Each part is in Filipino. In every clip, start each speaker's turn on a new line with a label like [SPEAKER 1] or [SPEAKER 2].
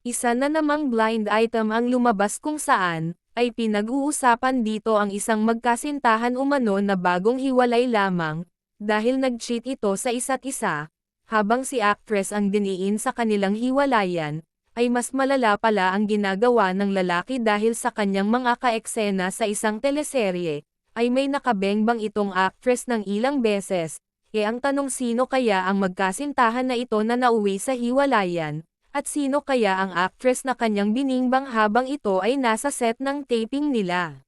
[SPEAKER 1] Isa na namang blind item ang lumabas kung saan, ay pinag-uusapan dito ang isang magkasintahan umano na bagong hiwalay lamang, dahil nag-cheat ito sa isa't isa, habang si actress ang diniin sa kanilang hiwalayan, ay mas malala pala ang ginagawa ng lalaki dahil sa kanyang mga kaeksena sa isang teleserye, ay may nakabengbang itong actress ng ilang beses, ang tanong sino kaya ang magkasintahan na ito na nauwi sa hiwalayan? At sino kaya ang actress na kanyang biningbang habang ito ay nasa set ng taping nila?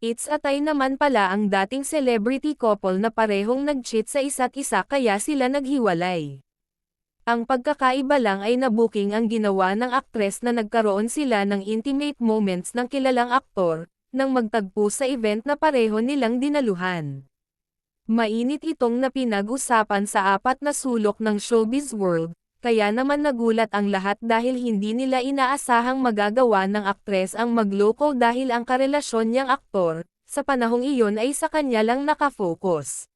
[SPEAKER 1] It's a tie naman pala ang dating celebrity couple na parehong nag-cheat sa isa't isa kaya sila naghiwalay. Ang pagkakaiba lang ay nabuking ang ginawa ng aktres na nagkaroon sila ng intimate moments ng kilalang aktor, nang magtagpo sa event na pareho nilang dinaluhan. Mainit itong napinag-usapan sa apat na sulok ng showbiz world, kaya naman nagulat ang lahat dahil hindi nila inaasahang magagawa ng aktres ang magloko dahil ang karelasyon niyang aktor, sa panahong iyon ay sa kanya lang nakafocus.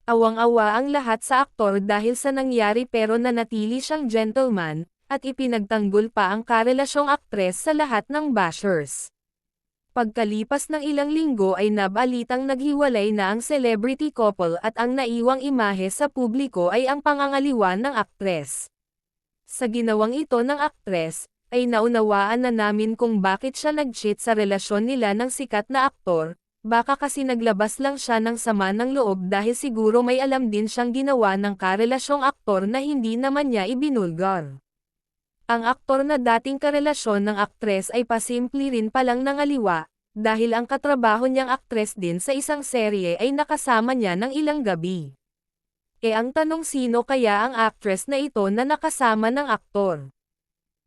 [SPEAKER 1] Awang-awa ang lahat sa aktor dahil sa nangyari pero nanatili siyang gentleman, at ipinagtanggol pa ang karelasyong aktres sa lahat ng bashers. Pagkalipas ng ilang linggo ay nabalitang naghiwalay na ang celebrity couple at ang naiwang imahe sa publiko ay ang pangangaliwa ng aktres. Sa ginawang ito ng aktres, ay naunawaan na namin kung bakit siya nag-cheat sa relasyon nila ng sikat na aktor, baka kasi naglabas lang siya ng sama ng loob dahil siguro may alam din siyang ginawa ng karelasyong aktor na hindi naman niya ibinulgar. Ang aktor na dating karelasyon ng aktres ay pasimple rin palang nangaliwa, dahil ang katrabaho niyang aktres din sa isang serye ay nakasama niya ng ilang gabi. Ang tanong sino kaya ang actress na ito na nakasama ng aktor?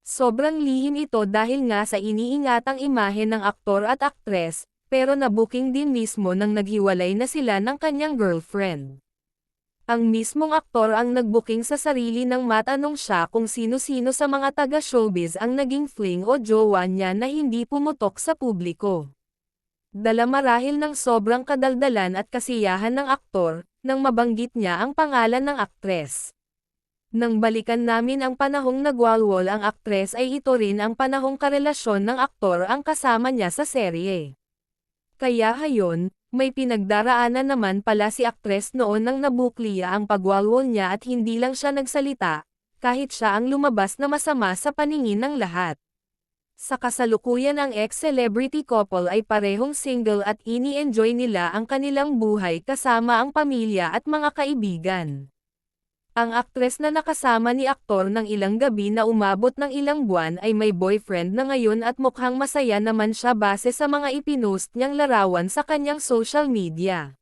[SPEAKER 1] Sobrang lihim ito dahil nga sa iniingatang imahe ng aktor at aktres, pero nabuking din mismo nang naghiwalay na sila ng kanyang girlfriend. Ang mismong aktor ang nagbuking sa sarili nang matanong siya kung sino-sino sa mga taga-showbiz ang naging fling o jowa niya na hindi pumutok sa publiko. Dala marahil ng sobrang kadaldalan at kasiyahan ng aktor, nang mabanggit niya ang pangalan ng aktres. Nang balikan namin ang panahong nagwalwal ang aktres ay ito rin ang panahong karelasyon ng aktor ang kasama niya sa serye. Kaya hayon, may pinagdaraanan naman pala si aktres noon nang nabukliya ang pagwalwal niya at hindi lang siya nagsalita, kahit siya ang lumabas na masama sa paningin ng lahat. Sa kasalukuyan ang ex-celebrity couple ay parehong single at ini-enjoy nila ang kanilang buhay kasama ang pamilya at mga kaibigan. Ang aktres na nakasama ni aktor ng ilang gabi na umabot ng ilang buwan ay may boyfriend na ngayon at mukhang masaya naman siya base sa mga ipinost niyang larawan sa kanyang social media.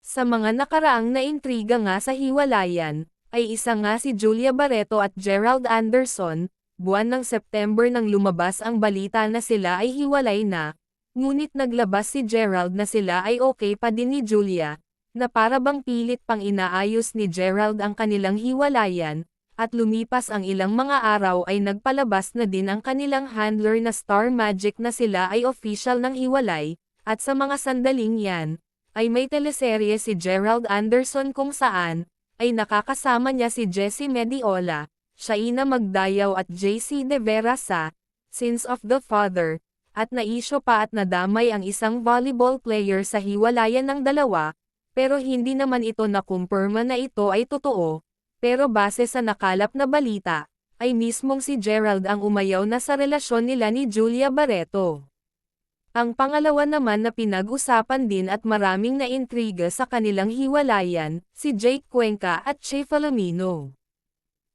[SPEAKER 1] Sa mga nakaraang naintriga nga sa hiwalayan, ay isa nga si Julia Barreto at Gerald Anderson, buwan ng September nang lumabas ang balita na sila ay hiwalay na, ngunit naglabas si Gerald na sila ay okay pa din ni Julia, na para bang pilit pang inaayos ni Gerald ang kanilang hiwalayan, at lumipas ang ilang mga araw ay nagpalabas na din ang kanilang handler na Star Magic na sila ay official ng hiwalay, at sa mga sandaling yan, ay may teleserye si Gerald Anderson kung saan, ay nakakasama niya si Jessie Mediola, Shaina Magdayaw at JC De Vera sa Sins of the Father, at naisyo pa at nadamay ang isang volleyball player sa hiwalayan ng dalawa, pero hindi naman ito nakumpirma na ito ay totoo, pero base sa nakalap na balita, ay mismong si Gerald ang umayaw na sa relasyon nila ni Julia Barreto. Ang pangalawa naman na pinag-usapan din at maraming naintriga sa kanilang hiwalayan, si Jake Cuenca at Che Filomeno.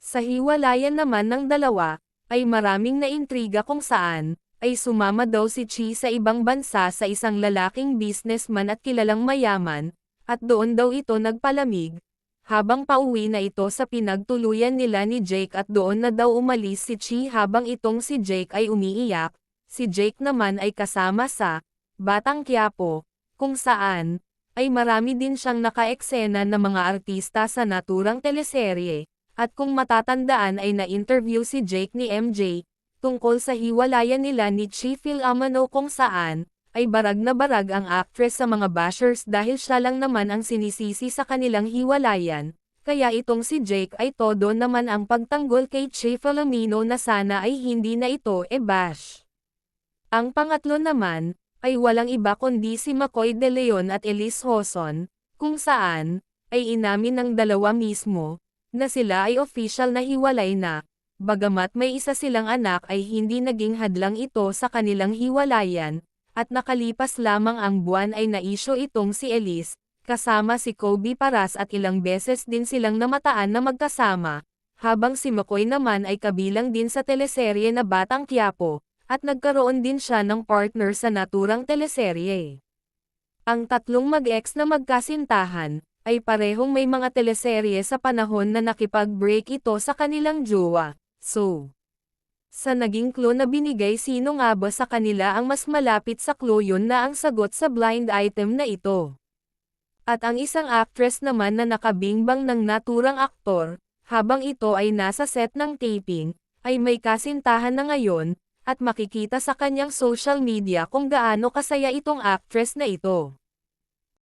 [SPEAKER 1] Sa hiwalayan naman ng dalawa, ay maraming naintriga kung saan, ay sumama daw si Che sa ibang bansa sa isang lalaking businessman at kilalang mayaman, at doon daw ito nagpalamig, habang pauwi na ito sa pinagtuluyan nila ni Jake at doon na daw umalis si Che habang itong si Jake ay umiiyak, si Jake naman ay kasama sa Batang Quiapo, kung saan, ay marami din siyang nakaeksena na mga artista sa naturang teleserye, at kung matatandaan ay na-interview si Jake ni MJ, tungkol sa hiwalayan nila ni Che Filomeno kung saan, ay barag na barag ang actress sa mga bashers dahil siya lang naman ang sinisisi sa kanilang hiwalayan, kaya itong si Jake ay todo naman ang pagtanggol kay Che Filomeno na sana ay hindi na ito bash. Ang pangatlo naman, ay walang iba kundi si McCoy De Leon at Elise Hoson, kung saan, ay inamin ng dalawa mismo, na sila ay official na hiwalay na, bagamat may isa silang anak ay hindi naging hadlang ito sa kanilang hiwalayan, at nakalipas lamang ang buwan ay naisyo itong si Elise, kasama si Kobe Paras at ilang beses din silang namataan na magkasama, habang si McCoy naman ay kabilang din sa teleserye na Batang Quiapo, at nagkaroon din siya ng partner sa naturang teleserye. Ang tatlong mag-ex na magkasintahan, ay parehong may mga teleserye sa panahon na nakipag-break ito sa kanilang jowa, so, sa naging clue na binigay sino nga ba sa kanila ang mas malapit sa clue yun na ang sagot sa blind item na ito. At ang isang actress naman na nakabingbang ng naturang aktor, habang ito ay nasa set ng taping, ay may kasintahan na ngayon, at makikita sa kanyang social media kung gaano kasaya itong actress na ito.